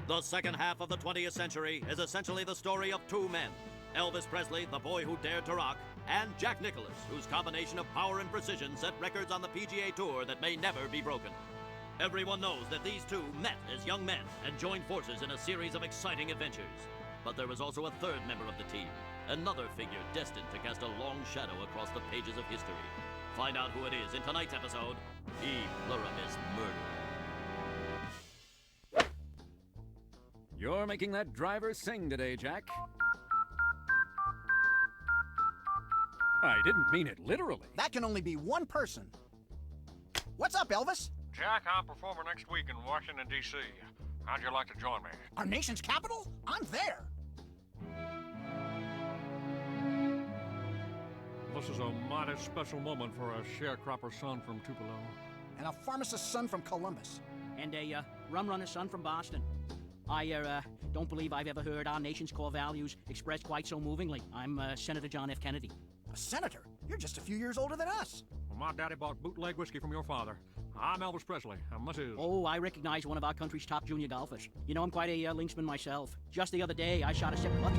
The second half of the 20th century is essentially the story of two men. Elvis Presley, the boy who dared to rock, and Jack Nicklaus, whose combination of power and precision set records on the PGA Tour that may never be broken. Everyone knows that these two met as young men and joined forces in a series of exciting adventures. But there was also a third member of the team, another figure destined to cast a long shadow across the pages of history. Find out who it is in tonight's episode, E Plurimis Murder. You're making that driver sing today, Jack. I didn't mean it literally. That can only be one person. What's up, Elvis? Jack, I'm performing next week in Washington, D.C. How'd you like to join me? Our nation's capital? I'm there. This is a mighty special moment for a sharecropper's son from Tupelo. And a pharmacist's son from Columbus. And a rum runner's son from Boston. I don't believe I've ever heard our nation's core values expressed quite so movingly. I'm Senator John F. Kennedy. A senator? You're just a few years older than us. Well, my daddy bought bootleg whiskey from your father. I'm Elvis Presley, and this is... Oh, I recognize one of our country's top junior golfers. You know, I'm quite a linksman myself. Just the other day, I shot a 7 bucket.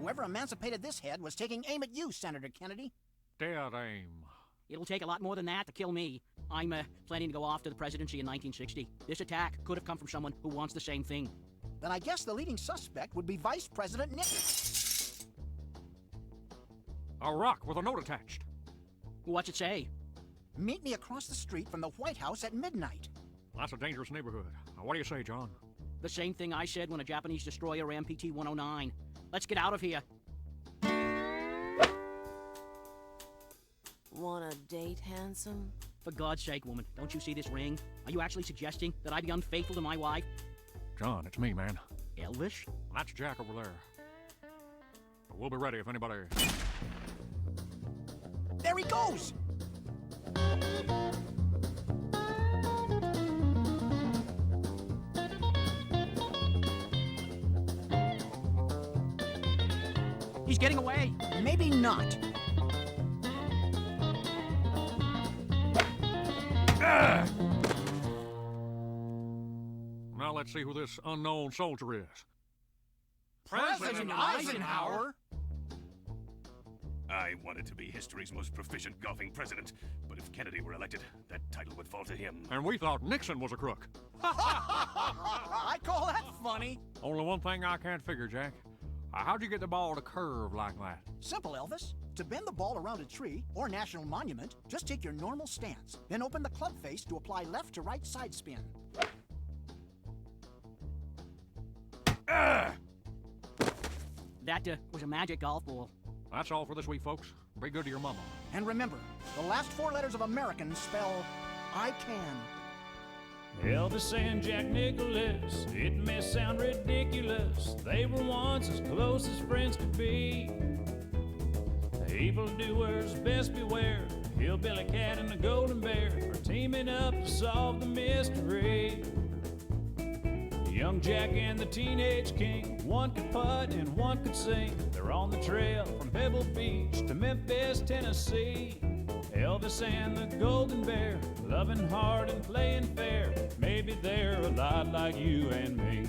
Whoever emancipated this head was taking aim at you, Senator Kennedy. Dead aim. It'll take a lot more than that to kill me. I'm planning to go off to the presidency in 1960. This attack could have come from someone who wants the same thing. Then I guess the leading suspect would be Vice President Nixon. A rock with a note attached. What's it say? Meet me across the street from the White House at midnight. That's a dangerous neighborhood. What do you say, John? The same thing I said when a Japanese destroyer ran PT-109. Let's get out of here. Want a date, handsome? For God's sake, woman, don't you see this ring? Are you actually suggesting that I be unfaithful to my wife? John, it's me, man. Elvis? That's Jack over there. But we'll be ready if anybody... There he goes! He's getting away! Maybe not. Now let's see who this unknown soldier is. President Eisenhower? I wanted to be history's most proficient golfing president, but if Kennedy were elected, that title would fall to him. And we thought Nixon was a crook. I call that funny. Only one thing I can't figure, Jack. How'd you get the ball to curve like that? Simple, Elvis. To bend the ball around a tree or national monument, just take your normal stance, then open the club face to apply left to right side spin. That was a magic golf ball. That's all for this week, folks. Be good to your mama. And remember, the last 4 letters of American spell I can. Elvis and Jack Nicklaus, it may sound ridiculous. They were once as close as friends could be. Evildoers, best beware. Hillbilly Cat and the Golden Bear are teaming up to solve the mystery. Young Jack and the Teenage King, one could putt and one could sing. They're on the trail from Pebble Beach to Memphis, Tennessee. Elvis and the Golden Bear, loving hard and playing fair. Maybe they're a lot like you and me.